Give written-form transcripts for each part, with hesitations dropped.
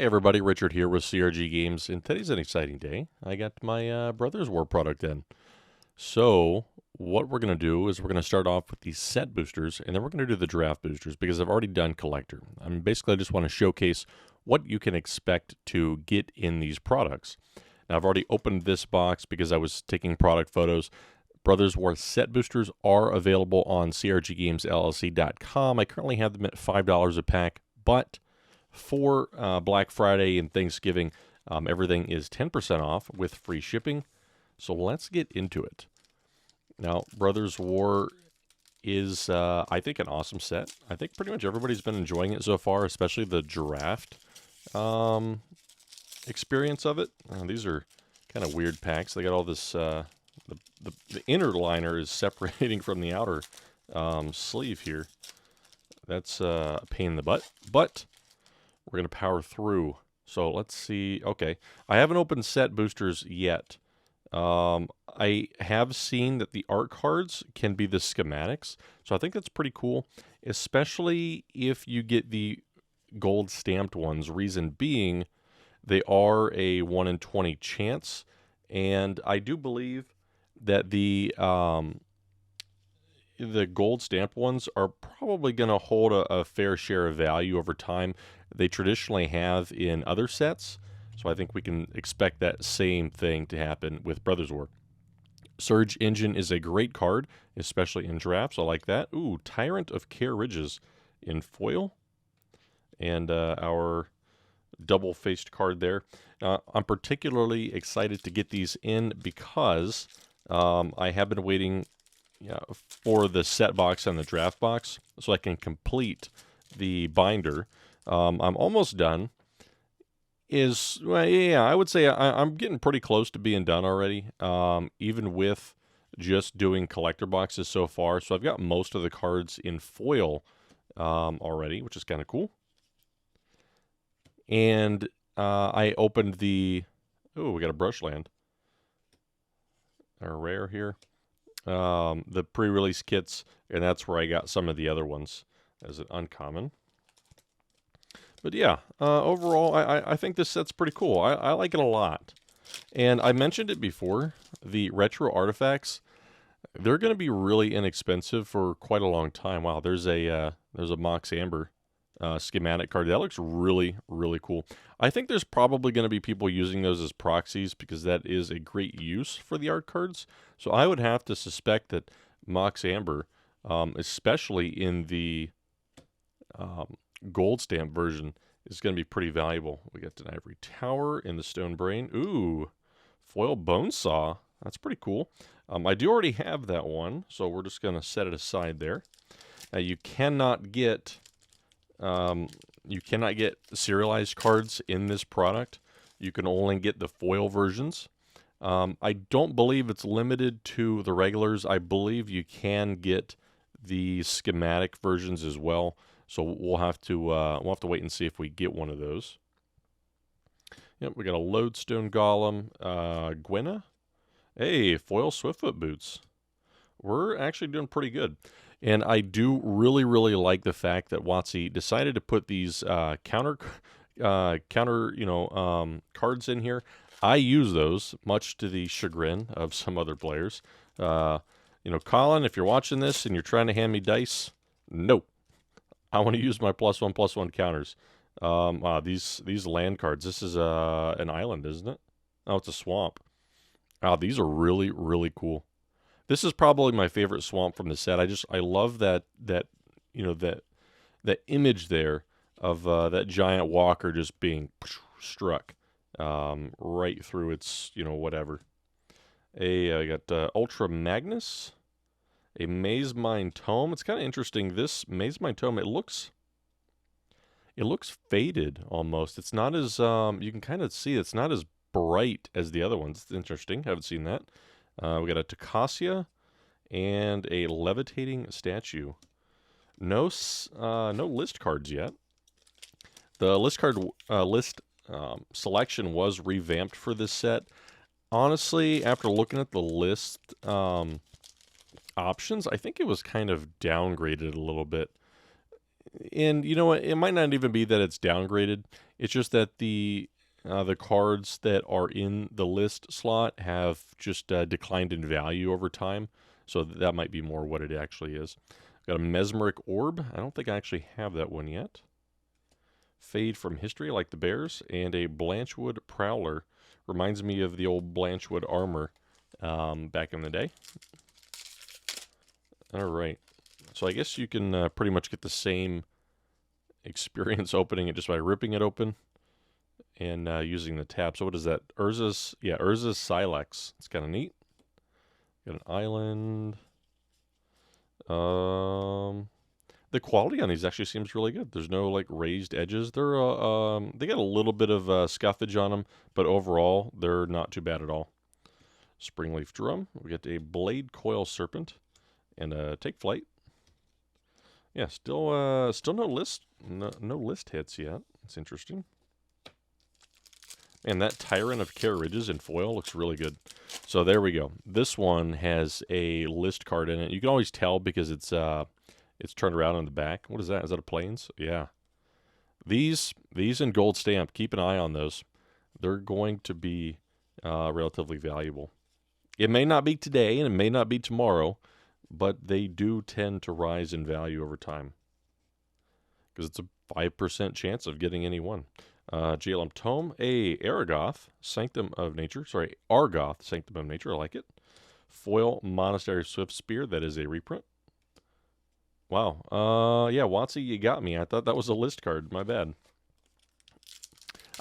Hey everybody, Richard here with CRG Games, and today's an exciting day. I got my Brothers War product in. So, what we're going to do is we're going to start off with these set boosters, and then we're going to do the draft boosters because I've already done collector. Basically, I just want to showcase what you can expect to get in these products. Now, I've already opened this box because I was taking product photos. Brothers War set boosters are available on crggamesllc.com. I currently have them at $5 a pack, but for Black Friday and Thanksgiving, everything is 10% off with free shipping. So let's get into it. Now, Brothers War is, I think, an awesome set. I think pretty much everybody's been enjoying it so far, especially the draft experience of it. These are kind of weird packs. They got all this, the inner liner is separating from the outer sleeve here. That's a pain in the butt, but we're going to power through. So let's see. Okay, I haven't opened set boosters yet. I have seen that the art cards can be the schematics, so I think that's pretty cool, especially if you get the gold stamped ones. Reason being, they are a 1 in 20 chance, and I do believe that the gold stamped ones are probably going to hold a fair share of value over time. They traditionally have in other sets, so I think we can expect that same thing to happen with Brothers War. Surge Engine is a great card, especially in drafts. I like that. Ooh, Tyrant of Care Ridges in foil. And our double-faced card there. I'm particularly excited to get these in because I have been waiting for the set box and the draft box so I can complete the binder. I'm almost done. I would say I'm getting pretty close to being done already, even with just doing collector boxes so far. So I've got most of the cards in foil already, which is kind of cool. And I opened the... Oh, we got a Brushland. A rare here. The pre-release kits, and that's where I got some of the other ones as an uncommon. But yeah, overall, I think this set's pretty cool. I like it a lot. And I mentioned it before, the retro artifacts, they're going to be really inexpensive for quite a long time. Wow, there's a Mox Amber schematic card. That looks really, really cool. I think there's probably going to be people using those as proxies because that is a great use for the art cards. So I would have to suspect that Mox Amber, especially in the gold stamp version, is going to be pretty valuable. We got an Ivory Tower in the Stone Brain. Ooh, foil Bonesaw. That's pretty cool. I do already have that one, so we're just going to set it aside there. Now you cannot get serialized cards in this product. You can only get the foil versions. I don't believe it's limited to the regulars. I believe you can get the schematic versions as well. So we'll have to wait and see if we get one of those. Yep, we got a Lodestone Golem, Gwenna. Hey, foil Swiftfoot boots. We're actually doing pretty good. And I do really, really like the fact that WotC decided to put these counter cards in here. I use those, much to the chagrin of some other players. Colin, if you're watching this and you're trying to hand me dice, no. I want to use my +1/+1 counters. Wow, these land cards. This is an island, isn't it? Oh, it's a swamp. Wow, these are really, really cool. This is probably my favorite swamp from the set. I love that image there of that giant walker just being struck right through its whatever. I got Ultra Magnus, a Maze Mine Tome. It's kind of interesting. This Maze Mine Tome, it looks faded almost. It's not as you can kind of see it's not as bright as the other ones. It's interesting. Haven't seen that. We got a Tocasia and a Levitating Statue. No list cards yet. The list card selection was revamped for this set. Honestly, after looking at the list options, I think it was kind of downgraded a little bit. And you know what? It might not even be that it's downgraded. It's just that the cards that are in the list slot have just declined in value over time. So that might be more what it actually is. Got a Mesmeric Orb. I don't think I actually have that one yet. Fade from History, like the Bears, and a Blanchwood Prowler. Reminds me of the old Blanchwood armor back in the day. All right. So I guess you can pretty much get the same experience opening it just by ripping it open and using the tab. So what is that? Urza's Silex. It's kind of neat. Got an island. The quality on these actually seems really good. There's no like raised edges. They're they got a little bit of scuffage on them, but overall they're not too bad at all. Springleaf Drum. We get a Blade Coil Serpent and a Take Flight. Yeah, still no list hits yet. It's interesting. And that Tyrant of Kara Ridges in foil looks really good. So there we go. This one has a list card in it. You can always tell because it's turned around on the back. What is that? Is that a Plains? Yeah. These in gold stamp. Keep an eye on those. They're going to be relatively valuable. It may not be today and it may not be tomorrow, but they do tend to rise in value over time because it's a 5% chance of getting any one. JLM Tome, a Argoth, Sanctum of Nature. Sorry, Argoth, Sanctum of Nature. I like it. Foil Monastery Swift Spear. That is a reprint. Wow. Yeah, Watsy, you got me. I thought that was a list card. My bad.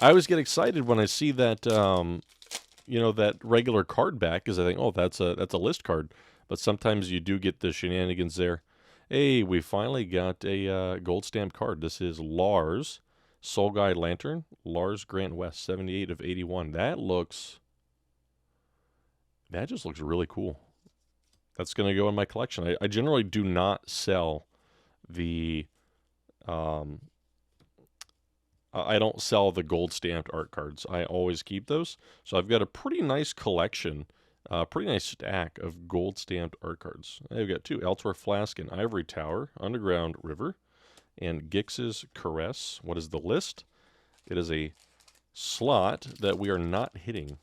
I always get excited when I see that, that regular card back because I think, oh, that's a list card. But sometimes you do get the shenanigans there. Hey, we finally got a gold stamp card. This is Lars, Soul Guide Lantern, Lars Grant West, 78 of 81. That just looks really cool. That's going to go in my collection. I generally do not sell the, I don't sell the gold stamped art cards. I always keep those. So I've got a pretty nice collection. Pretty nice stack of gold stamped art cards. I've got 2 Elsewhere Flask and Ivory Tower, Underground River, and Gix's Caress. What is the list? It is a slot that we are not hitting.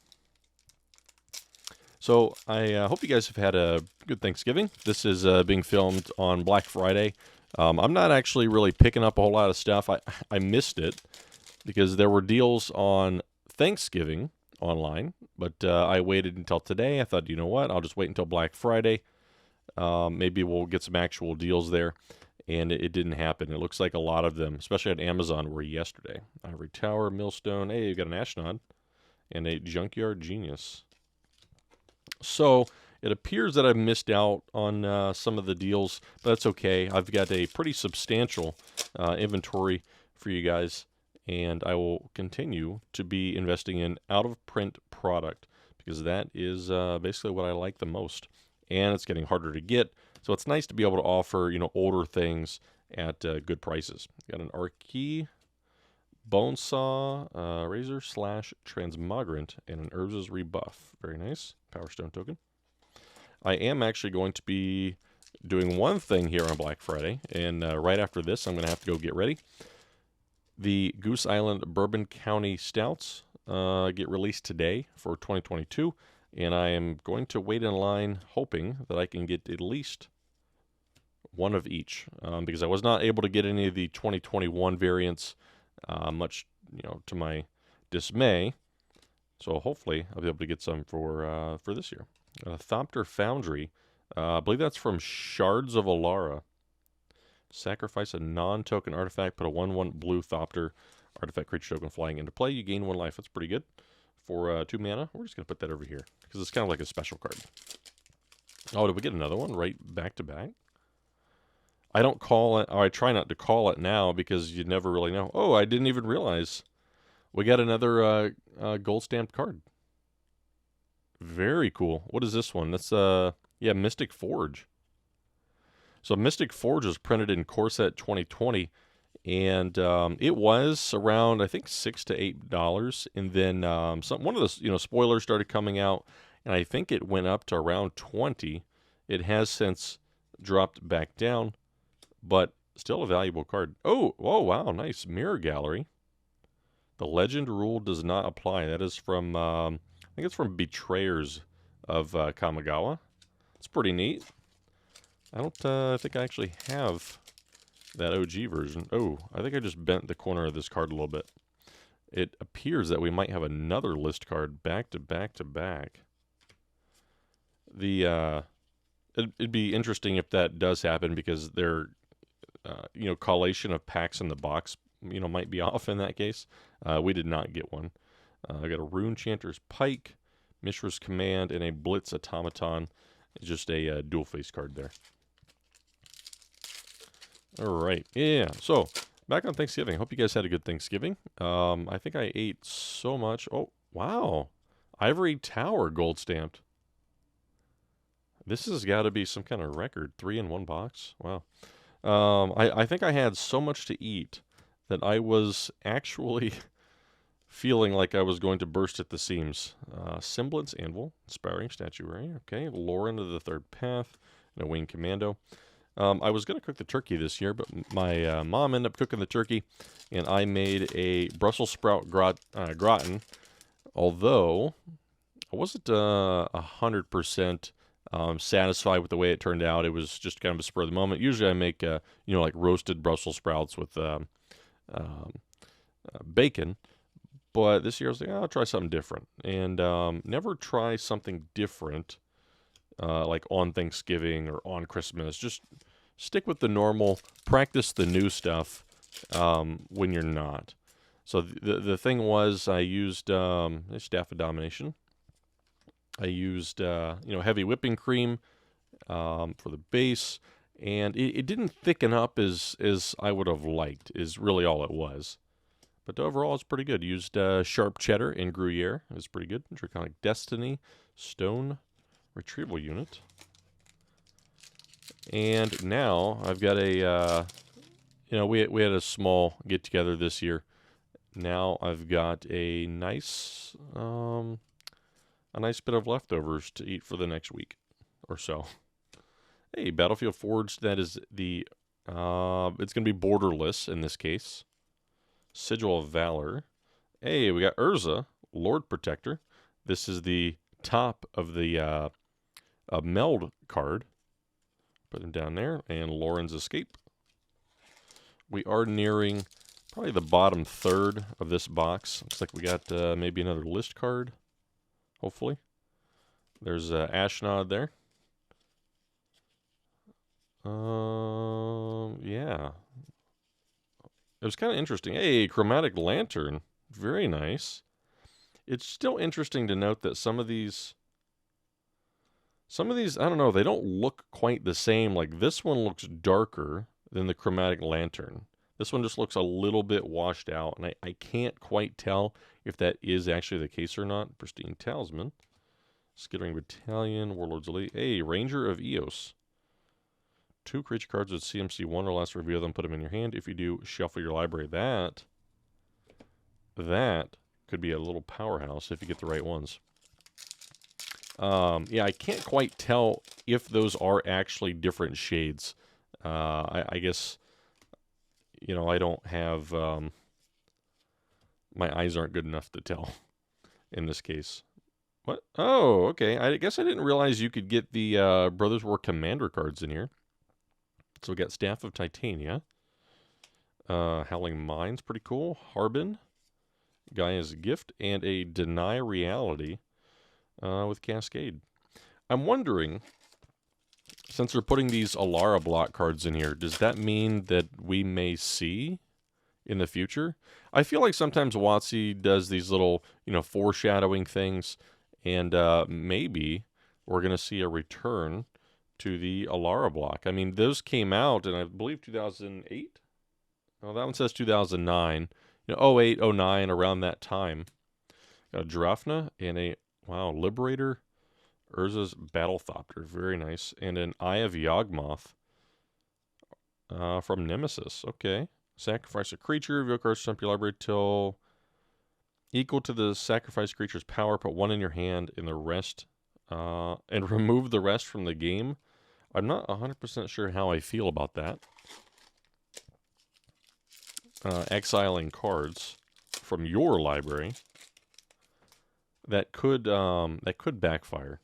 So I hope you guys have had a good Thanksgiving. This is being filmed on Black Friday. I'm not actually really picking up a whole lot of stuff. I missed it because there were deals on Thanksgiving online, but I waited until today. I thought, you know what, I'll just wait until Black Friday. Maybe we'll get some actual deals there, and it didn't happen. It looks like a lot of them, especially on Amazon, were yesterday. Ivory Tower, Millstone, hey, you got an Ashnod, and a Junkyard Genius. So it appears that I've missed out on some of the deals, but that's okay. I've got a pretty substantial inventory for you guys, and I will continue to be investing in out-of-print product because that is basically what I like the most. And it's getting harder to get, so it's nice to be able to offer, older things at good prices. Got an Archie, Bonesaw, Razor Slash Transmogrant, and an Urza's Rebuff. Very nice. Power Stone token. I am actually going to be doing one thing here on Black Friday, and right after this, I'm going to have to go get ready. The Goose Island Bourbon County Stouts get released today for 2022, and I am going to wait in line hoping that I can get at least one of each, because I was not able to get any of the 2021 variants, much to my dismay. So hopefully I'll be able to get some for this year. Thopter Foundry, I believe that's from Shards of Alara. Sacrifice a non-token artifact, put a 1/1 blue Thopter artifact creature token flying into play. You gain 1 life. That's pretty good. For 2 mana, we're just going to put that over here because it's kind of like a special card. Oh, did we get another one right back to back? I don't call it, or I try not to call it now because you never really know. Oh, I didn't even realize we got another gold stamped card. Very cool. What is this one? That's Mystic Forge. So Mystic Forge was printed in Core Set 2020, and it was around, I think, $6 to $8, and then one of the spoilers started coming out, and I think it went up to around 20. It has since dropped back down, but Still a valuable card. Oh, wow, nice. Mirror Gallery. The legend rule does not apply. That is from, I think it's from Betrayers of Kamigawa. It's pretty neat. I don't think I actually have that OG version. Oh, I think I just bent the corner of this card a little bit. It appears that we might have another list card back to back to back. It'd be interesting if that does happen because their, collation of packs in the box, might be off in that case. We did not get one. I got a Rune Chanter's Pike, Mishra's Command, and a Blitz Automaton. It's just a dual face card there. All right, yeah. So back on Thanksgiving. Hope you guys had a good Thanksgiving. I think I ate so much. Oh wow, Ivory Tower gold stamped. This has got to be some kind of record. 3 in 1 box. Wow. I think I had so much to eat that I was actually feeling like I was going to burst at the seams. Semblance Anvil, Inspiring Statuary. Okay, Lauren of the Third Path, and a Winged Commando. I was going to cook the turkey this year, but my mom ended up cooking the turkey, and I made a Brussels sprout gratin, although I wasn't 100% satisfied with the way it turned out. It was just kind of a spur of the moment. Usually I make, like roasted Brussels sprouts with bacon, but this year I was like, I'll try something different. And never try something different like on Thanksgiving or on Christmas. Just stick with the normal, practice the new stuff when you're not. So the thing was, I used Staff of Domination. I used heavy whipping cream for the base, and it didn't thicken up as I would have liked. Is really all it was. But overall, it's pretty good. Used sharp cheddar and Gruyere. It was pretty good. Draconic Destiny, Stone Retrieval Unit. And now I've got a, we had a small get together this year. Now I've got a nice bit of leftovers to eat for the next week or so. Hey, Battlefield Forged. That is the, it's going to be borderless in this case. Sigil of Valor. Hey, we got Urza, Lord Protector. This is the top of the meld card. Put him down there. And Lauren's Escape. We are nearing probably the bottom third of this box. Looks like we got maybe another list card. Hopefully. There's Ashnod there. Yeah. It was kind of interesting. Hey, Chromatic Lantern. Very nice. It's still interesting to note that some of these, I don't know, they don't look quite the same. Like this one looks darker than the Chromatic Lantern. This one just looks a little bit washed out, and I can't quite tell if that is actually the case or not. Pristine Talisman. Skittering Battalion, Warlord's Elite. Hey, Ranger of Eos. 2 creature cards with CMC 1 or less, reveal them, put them in your hand. If you do, shuffle your library. That could be a little powerhouse if you get the right ones. Yeah, I can't quite tell if those are actually different shades. I guess, I don't have, my eyes aren't good enough to tell in this case. What? Oh, okay. I guess I didn't realize you could get the Brothers War Commander cards in here. So we got Staff of Titania. Howling Mines, pretty cool. Harbin. Gaia's Gift. And a Deny Reality with Cascade. I'm wondering, since we're putting these Alara block cards in here, does that mean that we may see in the future? I feel like sometimes WotC does these little, foreshadowing things, and maybe we're going to see a return to the Alara block. I mean, those came out in, I believe, 2008? Oh, that one says 2009. 08, 09, around that time. Got a Drafna and a, Liberator. Urza's Battlethopter, very nice. And an Eye of Yawgmoth from Nemesis. Okay. Sacrifice a creature, reveal cards, stump your library till equal to the sacrificed creature's power. Put 1 in your hand and the rest, and remove the rest from the game. I'm not 100% sure how I feel about that. exiling cards from your library that could backfire.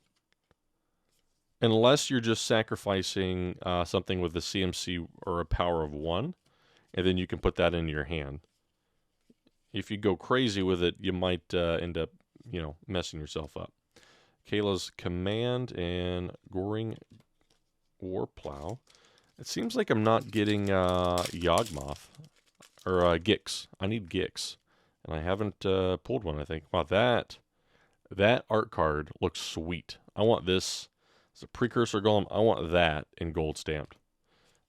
Unless you're just sacrificing something with a CMC or a power of 1, and then you can put that into your hand. If you go crazy with it, you might end up, messing yourself up. Kayla's Command and Goring Warplow. It seems like I'm not getting Yawgmoth or Gix. I need Gix, and I haven't pulled one. I think. Wow, that art card looks sweet. I want this. It's a precursor golem. I want that in gold stamped.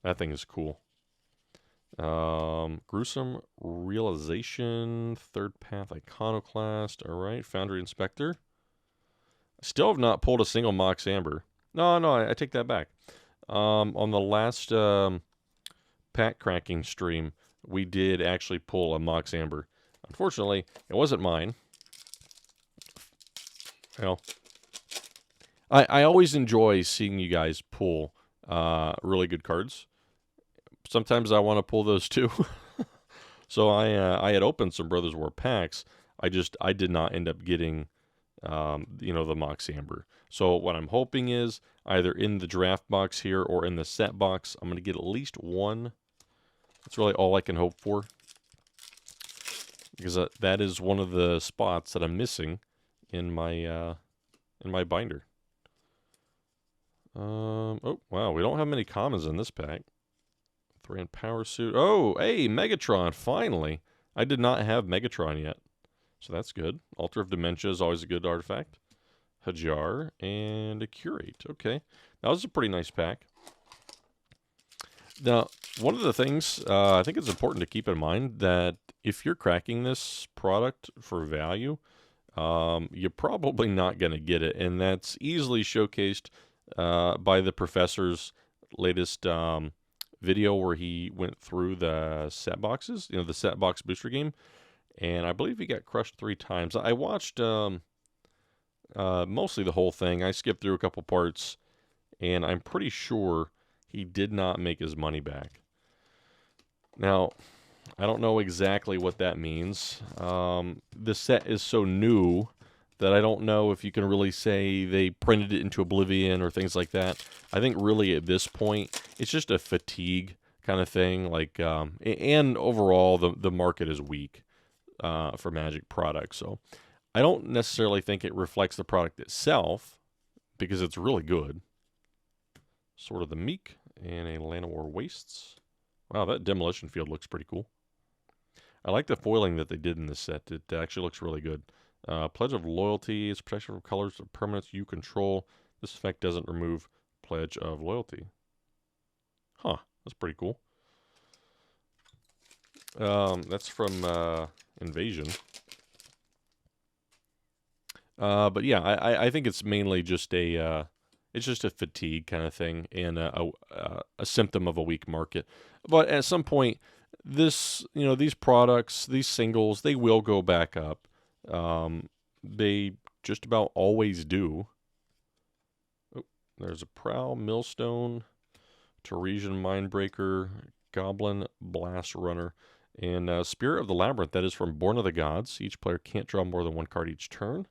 That thing is cool. Gruesome Realization, Third Path Iconoclast. All right, Foundry Inspector. I still have not pulled a single Mox Amber. No, I take that back. On the last pack cracking stream, we did actually pull a Mox Amber. Unfortunately, it wasn't mine. Well, I always enjoy seeing you guys pull really good cards. Sometimes I want to pull those too. So I had opened some Brothers War packs. I did not end up getting the Mox Amber. So what I'm hoping is either in the draft box here or in the set box, I'm going to get at least one. That's really all I can hope for, because that is one of the spots that I'm missing in my binder. Oh wow, we don't have many commons in this pack. Thran Power Suit. Oh, hey, Megatron, finally. I did not have Megatron yet, so that's good. Altar of Dementia is always a good artifact. Hajar and a Curate. Okay, that was a pretty nice pack. Now, one of the things I think it's important to keep in mind that if you're cracking this product for value, you're probably not going to get it, and that's easily showcased by the professor's latest video where he went through the set boxes, the set box booster game, and I believe he got crushed 3 times. I watched mostly the whole thing. I skipped through a couple parts, and I'm pretty sure he did not make his money back. Now, I don't know exactly what that means. The set is so new that I don't know if you can really say they printed it into oblivion or things like that. I think really at this point, it's just a fatigue kind of thing. Like, and overall, the market is weak for Magic products. So I don't necessarily think it reflects the product itself, because it's really good. Sword of the Meek and a Llanowar Wastes. Wow, that Demolition Field looks pretty cool. I like the foiling that they did in this set. It actually looks really good. Pledge of Loyalty is protection from colors of permanents you control. This effect doesn't remove Pledge of Loyalty. Huh, that's pretty cool. That's from Invasion. But yeah, I think it's mainly just a fatigue kind of thing, and a symptom of a weak market. But at some point, these products, these singles, they will go back up. They just about always do. Oh, there's a Prowl, Millstone, Teresian Mindbreaker, Goblin Blast Runner, and Spirit of the Labyrinth. That is from Born of the Gods. Each player can't draw more than 1 card each turn.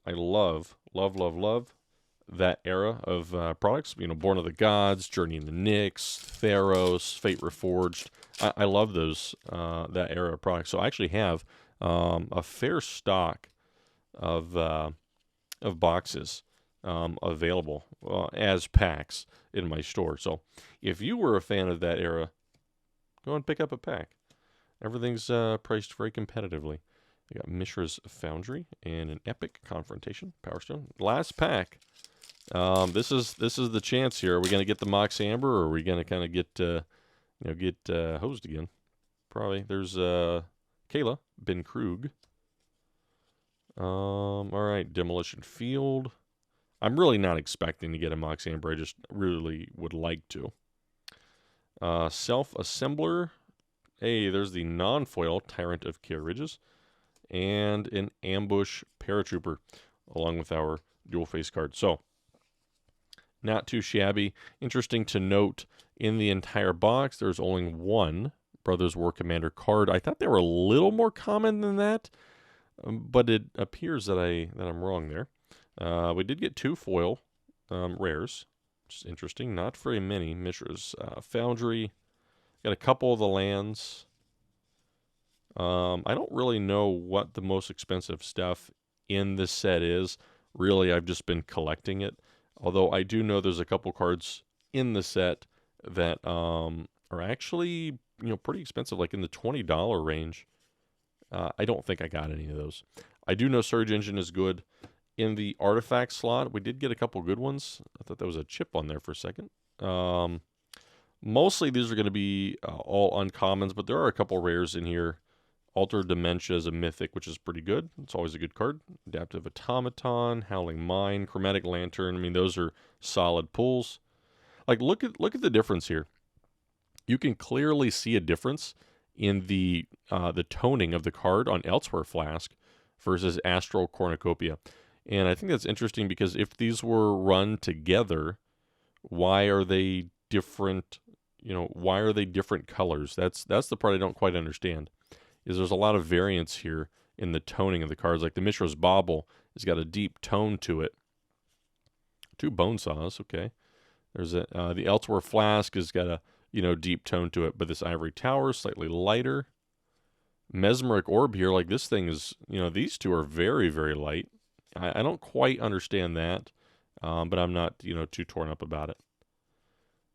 I love that era of products. Born of the Gods, Journey in the Nyx, Theros, Fate Reforged. I love those that era of products. So I actually have a fair stock of boxes available as packs in my store. So if you were a fan of that era, go and pick up a pack. Everything's priced very competitively. We got Mishra's Foundry and an Epic Confrontation, Power Stone. Last pack. This is the chance here. Are we going to get the Mox Amber, or are we going to kind of get hosed again? Probably. There's Kayla, Ben Krug. All right, Demolition Field. I'm really not expecting to get a Mox Amber. I just really would like to. Self-Assembler. Hey, there's the non-foil Tyrant of Care Ridges. And an Ambush Paratrooper, along with our dual face card. So, not too shabby. Interesting to note, in the entire box, there's only 1 Brothers War Commander card. I thought they were a little more common than that, but it appears that I'm wrong there. We did get 2 foil rares, which is interesting. Not very many. Mishra's Foundry. Got a couple of the lands. I don't really know what the most expensive stuff in this set is. Really, I've just been collecting it. Although I do know there's a couple cards in the set that are actually pretty expensive, like in the $20 range. I don't think I got any of those. I do know Surge Engine is good. In the artifact slot, we did get a couple good ones. I thought there was a chip on there for a second. Mostly these are going to be all uncommons, but there are a couple rares in here. Altered Dementia is a mythic, which is pretty good. It's always a good card. Adaptive Automaton, Howling Mine, Chromatic Lantern. I mean, those are solid pulls. Like, look at the difference here. You can clearly see a difference in the toning of the card on Elsewhere Flask versus Astral Cornucopia. And I think that's interesting because if these were run together, why are they different? Why are they different colors? That's the part I don't quite understand. Is there's a lot of variance here in the toning of the cards. Like the Mishra's Bauble has got a deep tone to it. 2 Bone Saws, okay. There's the Elsewhere Flask has got a deep tone to it, but this Ivory Tower is slightly lighter. Mesmeric Orb here, like this thing is, these 2 are very, very light. I don't quite understand that, but I'm not, too torn up about it.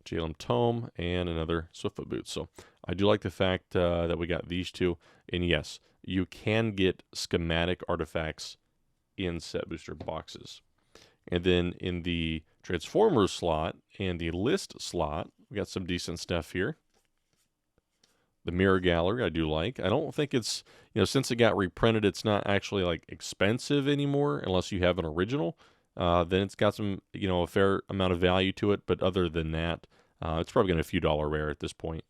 Jalum Tome, and another Swiftfoot Boots. So I do like the fact that we got these 2. And yes, you can get schematic artifacts in set booster boxes. And then in the Transformers slot and the list slot, we got some decent stuff here. The Mirror Gallery I do like. I don't think it's, since it got reprinted, it's not actually like expensive anymore unless you have an original. Then it's got some, a fair amount of value to it. But other than that, it's probably going to be a few dollar rare at this point.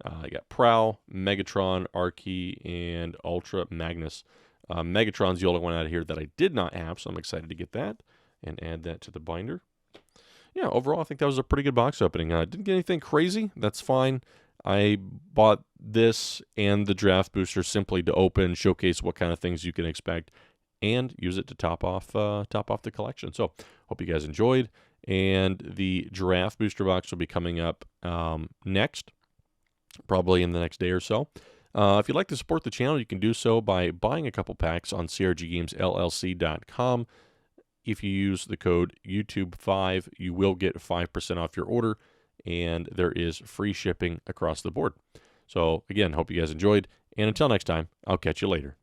I got Prowl, Megatron, Archie, and Ultra Magnus. Megatron's the only one out of here that I did not have, so I'm excited to get that and add that to the binder. Yeah, overall, I think that was a pretty good box opening. Didn't get anything crazy. That's fine. I bought this and the draft booster simply to open, showcase what kind of things you can expect, and use it to top off the collection. So, hope you guys enjoyed. And the draft booster box will be coming up next, probably in the next day or so. If you'd like to support the channel, you can do so by buying a couple packs on crggamesllc.com. If you use the code YouTube5, you will get 5% off your order, and there is free shipping across the board. So, again, hope you guys enjoyed, and until next time, I'll catch you later.